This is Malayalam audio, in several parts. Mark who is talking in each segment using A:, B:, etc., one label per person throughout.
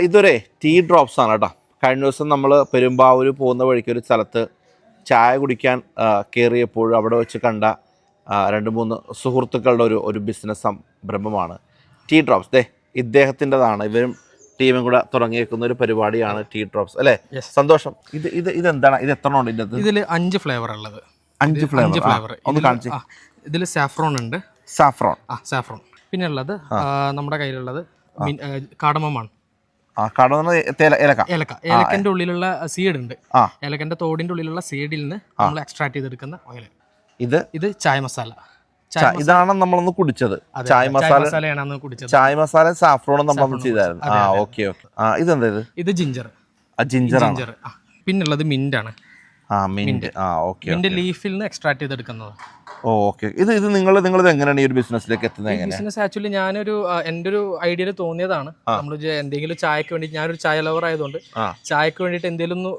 A: ഇതൊരു ടീ ഡ്രോപ്സ് ആണ് കേട്ടോ. കഴിഞ്ഞ ദിവസം നമ്മൾ പെരുമ്പാവൂർ പോകുന്ന വഴിക്ക് ഒരു സ്ഥലത്ത് ചായ കുടിക്കാൻ കയറിയപ്പോൾ അവിടെ വെച്ച് കണ്ട 2-3 സുഹൃത്തുക്കളുടെ ഒരു ബിസിനസ് സംരംഭമാണ് ടീ ഡ്രോപ്സ്. ഇദ്ദേഹത്തിൻ്റെതാണ്. ഇവരും ടീമും കൂടെ തുടങ്ങിയേക്കുന്ന ഒരു പരിപാടിയാണ് ടീ ഡ്രോപ്സ് അല്ലേ? സന്തോഷം. ഇതെന്താണ്? ഇത് എത്ര ഉണ്ട്?
B: ഇതിൽ 5 ഫ്ലേവർ ഉള്ളത്.
A: 5 ഫ്ലേവർ ഒന്ന് കാണിച്ചു.
B: ഇതിൽ സാഫ്രോൺ ഉണ്ട്. സാഫ്രോൺ പിന്നെ ഉള്ളത് നമ്മുടെ കയ്യിലുള്ളത് കാടമമാണ്. ഏലക്കന്റെ ഉള്ളിലുള്ള സീഡ് ഉണ്ട്. ഏലക്കന്റെ തോടിന്റെ ഉള്ളിലുള്ള സീഡിൽ നിന്ന് നമ്മൾ എക്സ്ട്രാക്ട് ചെയ്തെടുക്കുന്ന ഓയിൽ. ഇത് ചായ മസാല.
A: ഇതാണ് നമ്മളൊന്ന് കുടിച്ചത്. ചായ
B: മസാലയാണ് കുടിച്ചത്.
A: ചായ മസാല സാഫ്രോണും നമ്മൾ ചെയ്തായിരുന്നു. ഇതെന്താ? ഇത്
B: ജിഞ്ചർ.
A: ജിഞ്ചർ.
B: പിന്നുള്ളത് മിന്റ് ആണ്. മിന്റ് ലീഫിൽ നിന്ന് എക്സ്ട്രാക്ട് ചെയ്തെടുക്കുന്നത്.
A: ഓക്കെ. ഇത് നിങ്ങളിത് എങ്ങനെയാണ് ഈ ഒരു ബിസിനസ്സിലേക്ക് എത്തുന്നത്?
B: ബിസിനസ് ആക്ച്വലി എൻ്റെ ഒരു ഐഡിയയിൽ തോന്നിയതാണ്. നമ്മൾ എന്തെങ്കിലും ചായക്ക് വേണ്ടി, ഞാനൊരു ചായ ലവർ ആയതുകൊണ്ട് ചായക്ക് വേണ്ടിയിട്ട് എന്തെങ്കിലും ഒന്ന്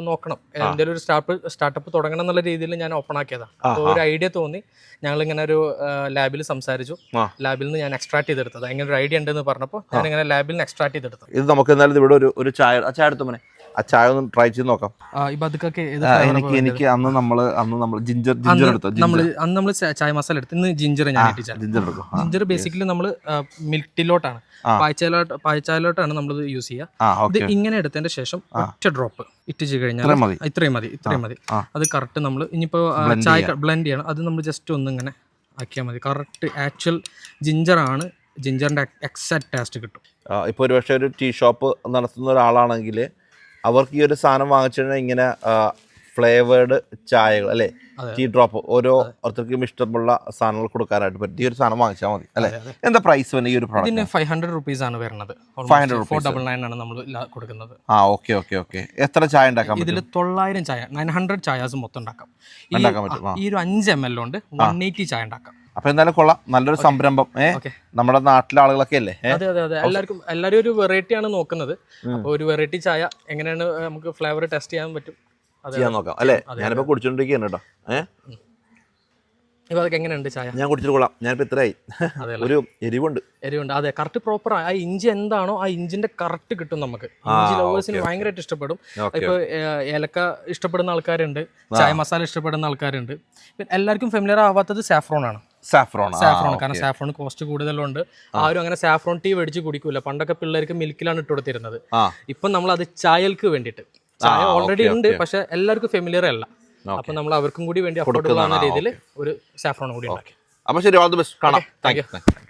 B: നോക്കണം, എന്തെങ്കിലും ഒരു സ്റ്റാർട്ടപ്പ് തുടങ്ങണം എന്നുള്ള രീതിയിൽ ഞാൻ ഓപ്പൺ ആക്കിയതാണ്. അപ്പോൾ ഒരു ഐഡിയ തോന്നി. ഞങ്ങളിങ്ങനെ ഒരു ലാബിൽ സംസാരിച്ചു. ലാബിൽ നിന്ന് ഞാൻ എക്സ്ട്രാക്ട് ചെയ്തെടുത്തത്. അങ്ങനെ ഒരു ഐഡിയ ഉണ്ടെന്ന് പറഞ്ഞപ്പോൾ ഞാൻ ഇങ്ങനെ ലാബിൽ നിന്ന് എക്സ്ട്രാക്ട് ചെയ്തെടുത്തത്.
A: ഇത് നമുക്ക് എന്തായാലും ഇവിടെ ഒരു ചായ എടുത്തു മോനെ. ആ ചായ ഒന്ന് ട്രൈ ചെയ്ത് നോക്കാം. എനിക്ക് അന്ന് നമ്മൾ ജിഞ്ചർ എടുത്തു.
B: നമ്മൾ ചായ മസാല എടുത്ത് ഇന്ന് ജിഞ്ചർ ഞാൻ ജിഞ്ചർ ബേസിക്കലി നമ്മൾ മിൽക്ക് ടീലോട്ടാണ്, പായച്ചാലോട്ടാണ് നമ്മൾ യൂസ് ചെയ്യുക. ഇത് ഇങ്ങനെ എടുത്തതിന്റെ ശേഷം ഒറ്റ ഡ്രോപ്പ് ഇട്ടിച്ച് കഴിഞ്ഞാൽ ഇത്രയും മതി. അത് കറക്റ്റ് നമ്മൾ ഇനിയിപ്പോൾ ചായ ബ്ലെൻഡ് ചെയ്യണം. അത് നമ്മൾ ജസ്റ്റ് ഒന്ന് ഇങ്ങനെ ആക്കിയാൽ മതി. കറക്റ്റ് ആക്ച്വൽ ജിഞ്ചറാണ്. ജിഞ്ചറിന്റെ എക്സാക്ട് ടേസ്റ്റ് കിട്ടും.
A: ഇപ്പോൾ ഒരു പക്ഷേ ഒരു ടീ ഷോപ്പ് നടത്തുന്ന ഒരാളാണെങ്കിൽ അവർക്ക് ഈ ഒരു സാധനം വാങ്ങിച്ചു ഇങ്ങനെ ഫ്ലേവേർഡ് ചായകൾ അല്ലേ, ടീ ഡ്രോപ്പ് ഓരോരുത്തർക്കും ഇഷ്ടമുള്ള സാധനങ്ങൾ കൊടുക്കാനായിട്ട് പറ്റും. ഈ ഒരു സാധനം വാങ്ങിച്ചാൽ മതി അല്ലേ? എന്താ പ്രൈസ് വന്നെ ഈ ഒരു പ്രോഡക്റ്റ്?
B: 500 റുപ്പീസ് ആണ് വരുന്നത്. 499 ആണ് നമ്മൾ കൊടുക്കുന്നത്.
A: ഓക്കെ. എത്ര ചായ ഉണ്ടാക്കാം?
B: ഇതിൽ 900 ചായാസ് മൊത്തം ഉണ്ടാക്കാൻ പറ്റും. ഈ ഒരു 5 ml കൊണ്ട് 180 ചായ ഉണ്ടാക്കാം.
A: അപ്പൊ എന്തായാലും കൊള്ളാം, നല്ലൊരു സംരംഭം. നമ്മുടെ നാട്ടിലെ ആളുകളൊക്കെ അല്ലേ?
B: അതെ. എല്ലാവരും ഒരു വെറൈറ്റി ആണ് നോക്കുന്നത്. അപ്പോൾ ഒരു വെറൈറ്റി ചായ എങ്ങനെയാണ് നമുക്ക് ഫ്ലേവർ ടെസ്റ്റ് ചെയ്യാൻ പറ്റും
A: ചെയ്യാൻ നോക്കാം അല്ലേ? ഞാനിപ്പോ കുടിച്ചോണ്ടിരിക്കുകയാണ് കേട്ടോ.
B: ഇപ്പൊ അതൊക്കെ എങ്ങനെയുണ്ട് ചായ?
A: ഞാൻ കുടിച്ചിട്ട് കൊള്ളാം. ഞാനിപ്പോ ഇത്രയായി. ഒരു എരിവുണ്ട്.
B: അതെ, കറക്റ്റ് പ്രോപ്പർ. ആ ഇഞ്ചി എന്താണോ ആ ഇഞ്ചിന്റെ കറക്റ്റ് കിട്ടും നമുക്ക്. ഇഞ്ചി ലവേഴ്സിന് ഭയങ്കരമായിട്ട് ഇഷ്ടപ്പെടും. ഇപ്പൊ ഏലക്ക ഇഷ്ടപ്പെടുന്ന ആൾക്കാരുണ്ട്, ചായ മസാല ഇഷ്ടപ്പെടുന്ന ആൾക്കാരുണ്ട്. എല്ലാവർക്കും ഫെമിലിയർ ആവാത്തത് സാഫ്രോൺ ആണ്. കാരണം സാഫ്രോൺ കോസ്റ്റ് കൂടുതലുണ്ട്. ആരും അങ്ങനെ സാഫ്രോൺ ടീ മേടിച്ച് കുടിക്കൂല. പണ്ടൊക്കെ പിള്ളേർക്ക് മിൽക്കിലാണ് ഇട്ട് കൊടുത്തിരുന്നത്. ഇപ്പം നമ്മൾ അത് ചായക്ക് വേണ്ടിയിട്ട്, ചായ ഓൾറെഡി ഉണ്ട് പക്ഷെ എല്ലാവർക്കും ഫെമിലിയർ അല്ല. അപ്പൊ നമ്മൾ അവർക്കും കൂടി വേണ്ടി അഫോർഡബിൾ ആവുന്ന രീതിയിൽ ഒരു സാഫ്രോൺ കൂടി ഉണ്ടാക്കി.
A: അപ്പൊ ശരി, ഓൾ ദി ബെസ്റ്റ്. കാണാം. Thank you.